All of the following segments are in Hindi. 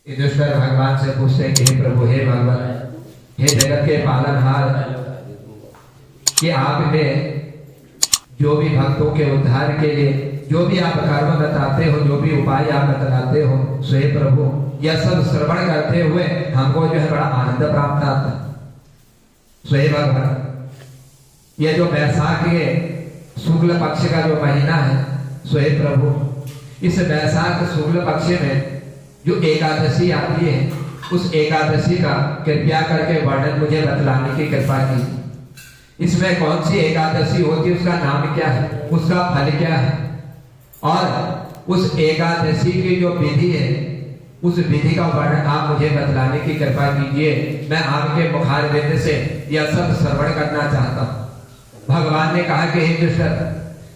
युधिष्ठिर भगवान से पूछते हैं कि हे प्रभु, हे भगवान, हे जगत के पालनहार, कि आपने जो भी भक्तों के उद्धार के लिए जो भी आप कर्म बताते हो, जो भी उपाय आप बतलाते हो, सो हे प्रभु, यह सब श्रवण करते हुए हमको जो है बड़ा आनंद प्राप्त आता है। सो हे भगवान, यह जो बैसाख के शुक्ल पक्ष का जो महीना है, सो हे प्रभु, इस बैसाख शुक्ल पक्ष में जो एकादशी आती है, उस एकादशी का कृपया करके वर्णन मुझे बतलाने की कृपा की। इसमें कौन सी एकादशी होती है, उसका नाम क्या है, उसका फल क्या है, और उस एकादशी की जो विधि है, उस विधि का वर्णन आप मुझे बतलाने की कृपा कीजिए। मैं आपके मुखार बिंद से यह सब श्रवण करना चाहता हूँ। भगवान ने कहा कि हे युधिष्ठिर,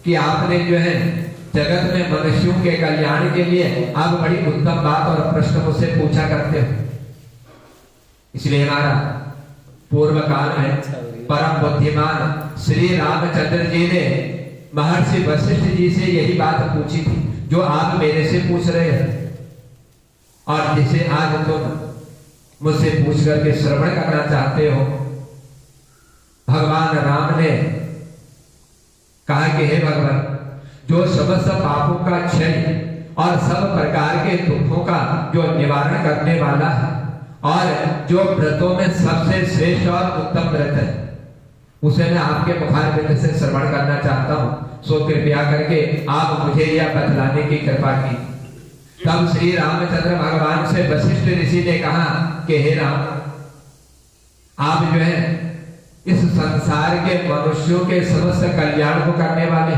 कि आपने जो है जगत में मनुष्यों के कल्याण के लिए आप बड़ी उत्तम बात और प्रश्न मुझसे पूछा करते हो। इसलिए हमारा पूर्व काल में परम बुद्धिमान श्री रामचंद्र जी ने महर्षि वशिष्ठ जी से यही बात पूछी थी जो आप मेरे से पूछ रहे हैं, और जिसे आज तुम मुझसे पूछ करके श्रवण करना चाहते हो। भगवान राम ने कहा कि हे भगवान, जो समस्त पापों का क्षय और सब प्रकार के दुखों का जो निवारण करने वाला है, और जो व्रतों में सबसे श्रेष्ठ और उत्तम व्रत है, उसे मैं आपके मुखार बिंद से श्रवण करना चाहता हूँ। सो कृपया करके आप मुझे यह बतलाने की कृपा की। तब श्री रामचंद्र भगवान से वशिष्ठ ऋषि ने कहा कि हे राम, आप जो है इस संसार के मनुष्यों के समस्त कल्याण को करने वाले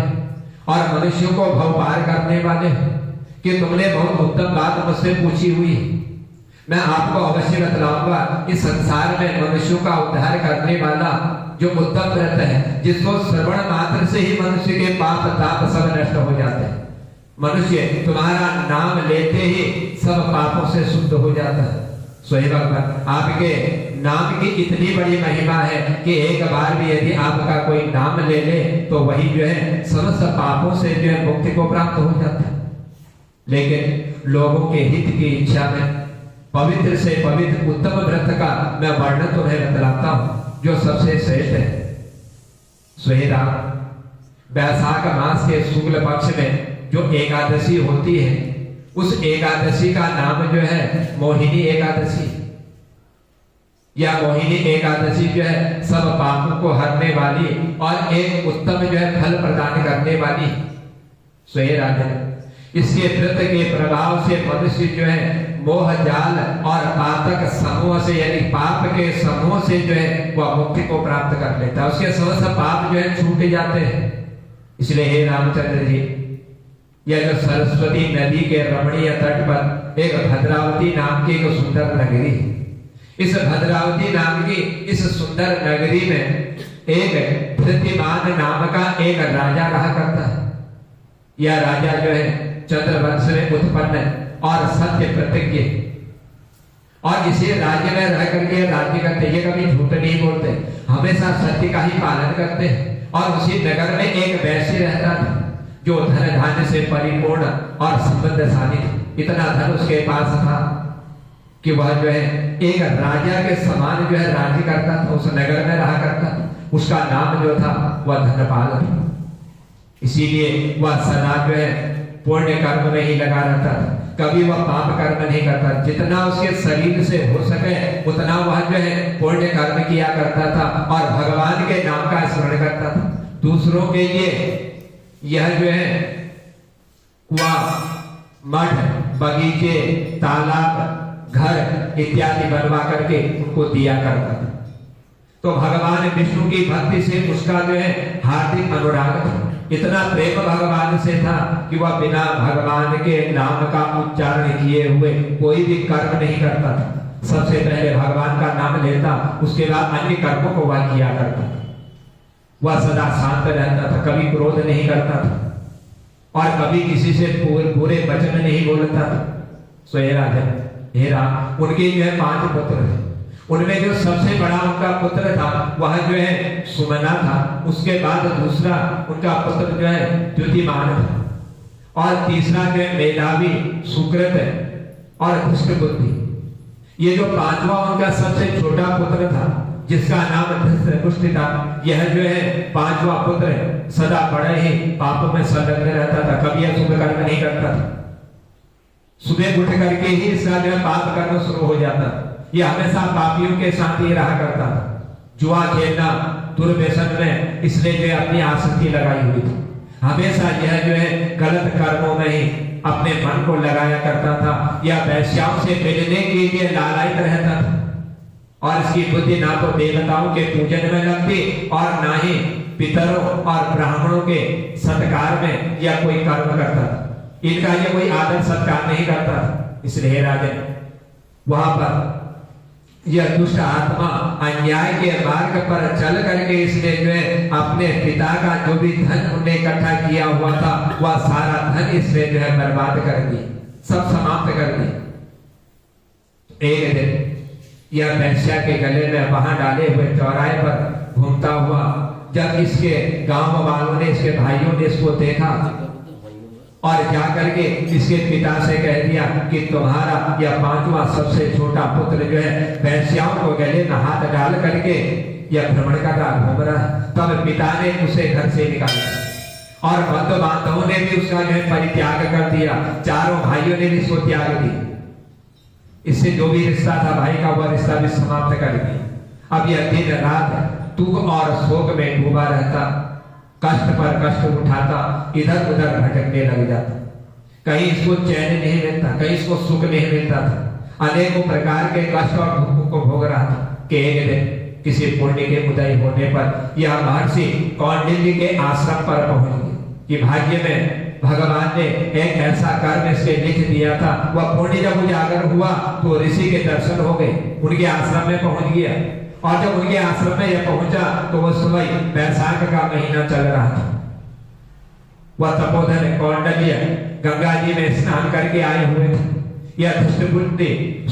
और मनुष्यों को भवपार करने वाले, कि तुमने बहुत उत्तम बात मुझसे पूछी हुई है। मैं आपको अवश्य बतलाऊंगा कि संसार में मनुष्यों का उद्धार करने वाला जो उत्तम व्रत है, जिसको श्रवण मात्र से ही मनुष्य के पाप ताप सब नष्ट हो जाते हैं। मनुष्य तुम्हारा नाम लेते ही सब पापों से शुद्ध हो जाता है। सोहे भगवान, आपके नाम की इतनी बड़ी महिमा है कि एक बार भी यदि आपका कोई नाम ले ले तो वही जो है समस्त पापों से जो है मुक्ति को प्राप्त हो जाता है। लेकिन लोगों के हित की इच्छा में पवित्र से पवित्र उत्तम व्रत का मैं वर्णन तुम्हें बतलाता हूं जो सबसे श्रेष्ठ है। सुहेरा, बैसाख मास के शुक्ल पक्ष में जो एकादशी होती है, उस एकादशी का नाम जो है मोहिनी एकादशी। यह मोहिनी एकादशी जो है सब पापों को हरने वाली और एक उत्तम जो है फल प्रदान करने वाली। सुहेरा, इसके व्रत के प्रभाव से मनुष्य जो है मोह जाल और पातक समूह से, यानी पाप के समूह से जो है वह मुक्ति को प्राप्त कर लेता है। उसके समस्त पाप जो है छूट जाते हैं। इसलिए हे रामचंद्र जी, यह जो सरस्वती नदी के रमणीय तट पर एक भद्रावती नाम की एक सुंदर नगरी है। इस भद्रावती नाम की इस सुंदर नगरी में एक धृतिमान नाम का एक राजा रहा करता है। यह राजा जो है चंद्रवंश में उत्पन्न और सत्य प्रतिज्ञ, और इसी राज्य में रह करके राज्य करते, ये कभी झूठ नहीं बोलते, हमेशा सत्य का ही पालन करते हैं। और उसी नगर में एक वैश्य रहता था जो धन धान्य से परिपूर्ण और समृद्धशाली था। इतना धन उसके पास था कि वह जो है एक राजा के समान जो है राज्य करता था, उस नगर में रहा करता था। उसका नाम जो था वह धनपाल था। इसीलिए वह सदा जो है पुण्य कर्म में ही लगा रहता था, कभी वह पाप कर्म नहीं करता। जितना उसके शरीर से हो सके उतना वह जो है पुण्य कर्म किया करता था और भगवान के नाम का स्मरण करता था। दूसरों के लिए यह जो है कुआं, मठ, बगीचे, तालाब, घर इत्यादि बनवा करके उनको दिया करता था। तो भगवान विष्णु की भक्ति से उसका जो है हार्दिक अनुराग था। इतना प्रेम भगवान से था कि वह बिना भगवान के नाम का उच्चारण किए हुए कोई भी कर्म नहीं करता था। सबसे पहले भगवान का नाम लेता, उसके बाद अन्य कर्मों को वह किया करता था। वह सदा शांत रहता था, कभी क्रोध नहीं करता था और कभी किसी से बुरे वचन नहीं बोलता था। सो हे राजन, हे राम, उनके जो है 5 पुत्र थे। उनमें जो सबसे बड़ा उनका पुत्र था वह जो है सुमना था। उसके बाद दूसरा उनका पुत्र जो है द्युतिमान था, और तीसरा जो है मेधावी सुकृत और दुष्ट बुद्धि। ये जो पांचवा उनका सबसे छोटा पुत्र था जिसका नाम धृष्टपुष्ट था, यह जो है पांचवा पुत्र सदा बड़े ही पापों में संलग्न रहता था, कभी यह शुभ कर्म नहीं करता था। सुबह उठ करके ही इसका जो है पाप करना शुरू हो जाता। यह हमेशा पापियों के साथ ही रहा करता था, जुआ खेलना, दुर्व्यसन में इसने जो है अपनी आसक्ति लगाई हुई थी। हमेशा यह जो है गलत कर्मों में ही अपने मन को लगाया करता था, या वैश्याओं से मिलने के लिए लालायित रहता था, और इसकी बुद्धि ना तो देवताओं के पूजन में लगती और ना ही पितरों और ब्राह्मणों के सत्कार में या कोई कर्म करता था। इनका ये कोई आदर सत्कार नहीं करता था। इसलिए राजन वहां पर यह दुष्ट आत्मा अन्याय के मार्ग पर चल करके इसने जो है अपने पिता का जो भी धन उन्हें इकट्ठा किया हुआ था वह सारा धन इसने जो है बर्बाद कर दी, सब समाप्त कर दी। एक दिन यह वैश्या के गले में वहां डाले हुए चौराहे पर घूमता हुआ जब इसके गांव वालों ने, इसके भाइयों ने इसको देखा और जाकर के इसके पिता से कह दिया कि तुम्हारा यह पांचवा सबसे छोटा पुत्र जो है वैश्याओं को गले में हाथ डाल करके यह भ्रमण कर रहा, घूम रहा है। तब पिता ने उसे घर से निकाला और बंधु बांधवों ने भी उसका जो है परित्याग कर दिया, चारों भाइयों ने भी इसको त्याग दिया। इससे जो भी रिश्ता था भाई का वह रिश्ता भी समाप्त कर दिया। अब यह दिन रात दुख और शोक में डूबा रहता, कष्ट पर कष्ट उठाता, इधर उधर भटकने लग जाता। कहीं इसको चैन नहीं मिलता, कहीं इसको सुख नहीं मिलता था। अनेकों प्रकार के कष्ट और दुख को भोग रहा था कि एक दिन किसी पुण्य के उदय होने पर यह महर्षि कौंडिन्य के आश्रम पर पहुंच गए कि भाग्य में भगवान ने एक ऐसा कर्म इसके लिख दिया था। वह पुण्य जब उजागर हुआ तो ऋषि के दर्शन हो गए, उनके आश्रम में पहुंच गया। और जब उनके आश्रम में यह पहुंचा तो उस समय वैशाख का महीना चल रहा था। वह तपोधन कौंडिन्य गंगा जी में स्नान करके आए हुए थे। यह धृष्टपुष्ट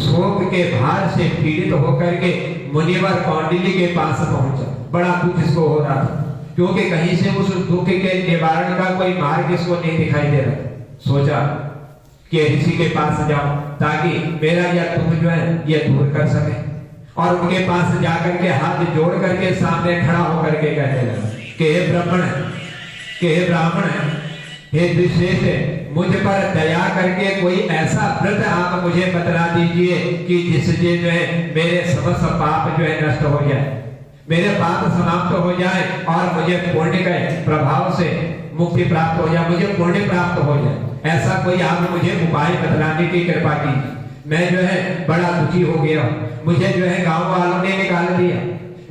शोक के भार से पीड़ित होकर के मुनिवर कौंडिन्य के पास पहुंचा। बड़ा दुख इसको हो रहा था क्योंकि कहीं से उस दुख के निवारण का कोई मार्ग इसको नहीं दिखाई दे रहा। सोचा कि ऋषि के पास जाऊं ताकि मेरा यह दुख जो है यह दूर कर सके। और उनके पास जाकर के हाथ जोड़ करके सामने खड़ा होकर के कहने लगा कि हे ब्राह्मण, हे विशेष, मुझ पर दया करके कोई ऐसा व्रत आप मुझे बतला दीजिए कि जिससे जो है मेरे समस्त पाप जो है नष्ट हो जाए, मेरे पाप समाप्त हो जाए और मुझे पुण्य के प्रभाव से मुक्ति प्राप्त हो जाए, मुझे पुण्य प्राप्त हो जाए। ऐसा कोई आप मुझे उपाय बतलाने की कृपा कीजिए। मैं जो है बड़ा दुखी हो गया, मुझे जो है गांव वालों ने निकाल दिया,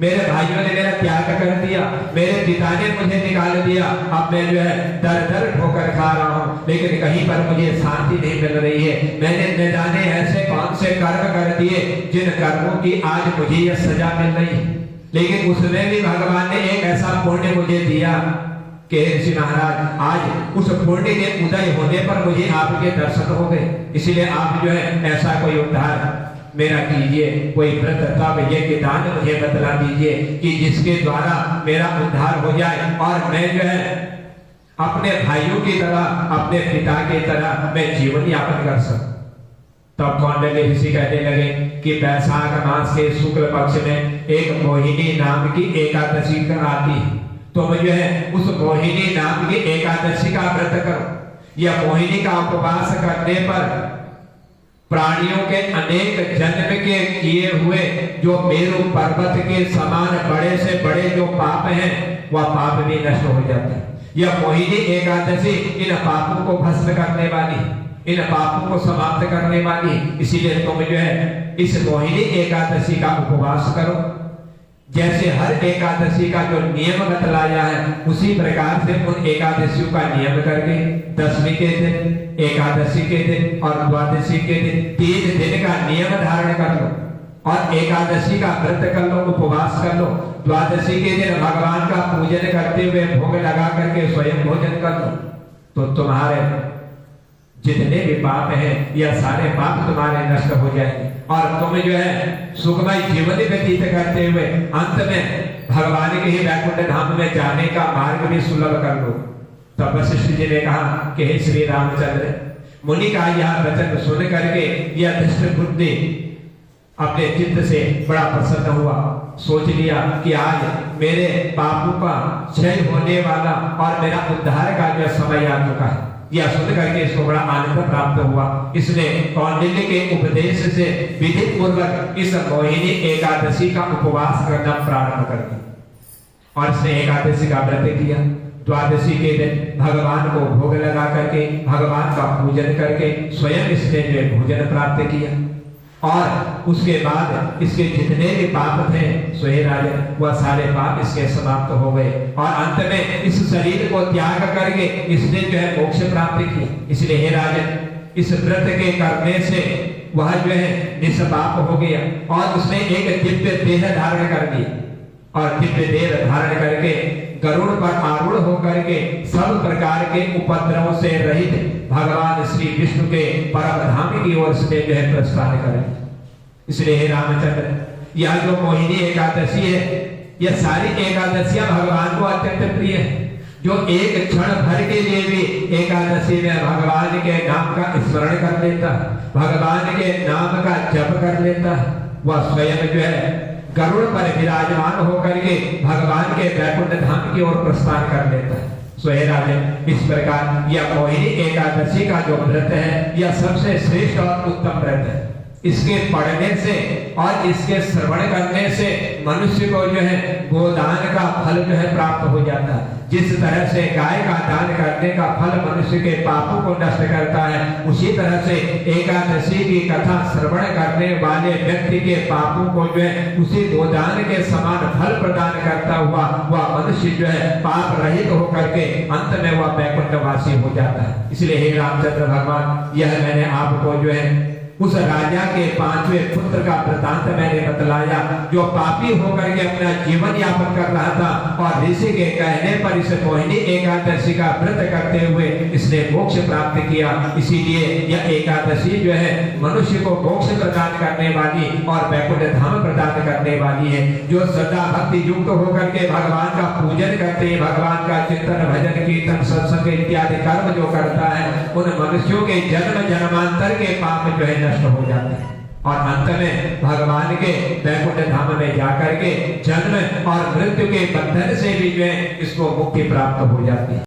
मेरे भाइयों ने मेरा त्याग कर दिया, मेरे पिता ने मुझे निकाल दिया। अब मैं जो है दर दर ठोकर खा रहा हूँ, लेकिन कहीं पर मुझे शांति नहीं मिल रही है। मैंने न जाने ऐसे कौन से कर्म कर दिए जिन कर्मों की आज मुझे यह सजा मिल रही है। लेकिन उसमें भी भगवान ने एक ऐसा पुण्य मुझे दिया कि ऋषि महाराज आज उस पुण्य के उदय होने पर मुझे आपके दर्शन हो गए। इसलिए आप जो है ऐसा कोई उद्धार मेरा कीजिए, कोई व्रत तब ये कि दान मुझे बतला दीजिए कि जिसके द्वारा मेरा उद्धार हो जाए और मैं जो है अपने भाइयों की तरह, अपने पिता की तरह मैं जीवन यापन कर सकूं। तब कौंडिन्य ऋषि कहने लगे कि वैशाख मास के शुक्ल पक्ष में एक मोहिनी नाम की एकादशी आती है, तो मैं जो है उस मोहिनी नाम की एकादशी का व्रत करो। यह मोहिनी का उपवास करने पर प्राणियों के अनेक जन्म के किए हुए जो मेरु पर्वत के समान बड़े से बड़े जो पाप हैं वह पाप भी नष्ट हो जाते हैं। यह मोहिनी एकादशी इन पापों को भस्म करने वाली, इन पापों को समाप्त करने वाली। इसीलिए तुम जो है इस मोहिनी एकादशी का उपवास करो। जैसे हर एकादशी का जो नियम बतलाया है उसी प्रकार से उन एकादशियों का नियम करके दशमी के दिन, एकादशी के दिन और द्वादशी के दिन 3 दिन का नियम धारण कर लो और एकादशी का व्रत कर लो, उपवास कर लो। द्वादशी के दिन भगवान का पूजन करते हुए भोग लगा करके स्वयं भोजन कर लो, तो तुम्हारे जितने भी पाप हैं यह सारे पाप तुम्हारे नष्ट हो जाएंगे और तुम जो है सुखमय जीवन व्यतीत करते हुए अंत में भगवान के ही वैकुंठ धाम में जाने का मार्ग भी सुलभ कर लो। तब वशिष्ठ जी ने कहा कि हे श्री रामचंद्र, मुनि का यह वचन सुन करके यह दृष्ट बुद्धि अपने चित्त से बड़ा प्रसन्न हुआ। सोच लिया कि आज मेरे पापों का क्षय होने वाला और मेरा उद्धार का जो समय आ चुका है। यह सुन करके इसको बड़ा आनंद प्राप्त हुआ। इसने कौंडिन्य के उपदेश से विधि पूर्वक इस मोहिनी एकादशी का उपवास करना प्रारंभ कर दिया और इसने एकादशी का व्रत किया। द्वादशी के दिन भगवान को भोग लगा करके भगवान का पूजन करके स्वयं इसने जो भोजन प्राप्त किया और उसके बाद इसके जितने भी पाप थे सोहे राजन वह सारे पाप इसके समाप्त हो गए और अंत में इस शरीर को त्याग करके इसने जो है मोक्ष प्राप्त किया। इसलिए हे राजन इस व्रत के करने से वह जो है निष्पाप हो गया और उसने एक दिव्य देह धारण कर दिया और दिव्य देह धारण करके गरुड़ पर आरूढ़ होकर के सब प्रकार के उपद्रवों से रहित भगवान श्री विष्णु के परम धाम की ओर से जो है प्रस्थान करें। इसलिए हे रामचंद्र यह जो मोहिनी एकादशी है यह सारी एकादशियां भगवान को अत्यंत प्रिय है। जो एक क्षण भर के लिए भी एकादशी में भगवान के नाम का स्मरण कर लेता है भगवान के नाम का जप कर लेता है वह स्वयं जो है गरुड़ पर विराजमान होकर के भगवान के वैकुंठ धाम की ओर प्रस्थान कर लेता है। सोहे राजन इस प्रकार यह मोहिनी एकादशी का जो व्रत है यह सबसे श्रेष्ठ और उत्तम व्रत है। इसके पढ़ने से और इसके श्रवण करने से मनुष्य को जो है गोदान का फल जो है प्राप्त हो जाता है। जिस तरह से गाय का दान करने का फल मनुष्य के पापों को नष्ट करता है उसी तरह से एकादशी की कथा श्रवण करने वाले व्यक्ति के पापों को जो है उसी गोदान के समान फल प्रदान करता हुआ वह मनुष्य जो है पाप रहित होकर के अंत में वह वैकुंठवासी हो जाता है। इसलिए हे रामचंद्र भगवान यह मैंने आपको जो है उस राजा के पांचवें पुत्र का वृतांत मैंने बतलाया जो पापी होकर के अपना जीवन यापन कर रहा था और ऋषि के कहने पर इस मोहिनी एकादशी का व्रत करते हुए इसने मोक्ष प्राप्त किया। इसीलिए यह एकादशी जो है मनुष्य को मोक्ष प्रदान करने वाली और वैकुंठ धाम प्रदान करने वाली है। जो सदा भक्ति युक्त होकर के भगवान का पूजन करते हैं भगवान का चिंतन भजन कीर्तन सत्संग इत्यादि कर्म जो करता है उन मनुष्यों के जन्म जन्मांतर के पाप जो है नष्ट हो जाते हैं और अंत में भगवान के वैकुंठ धाम में जाकर के जन्म और मृत्यु के बंधन से भी जो है इसको मुक्ति प्राप्त हो जाती है।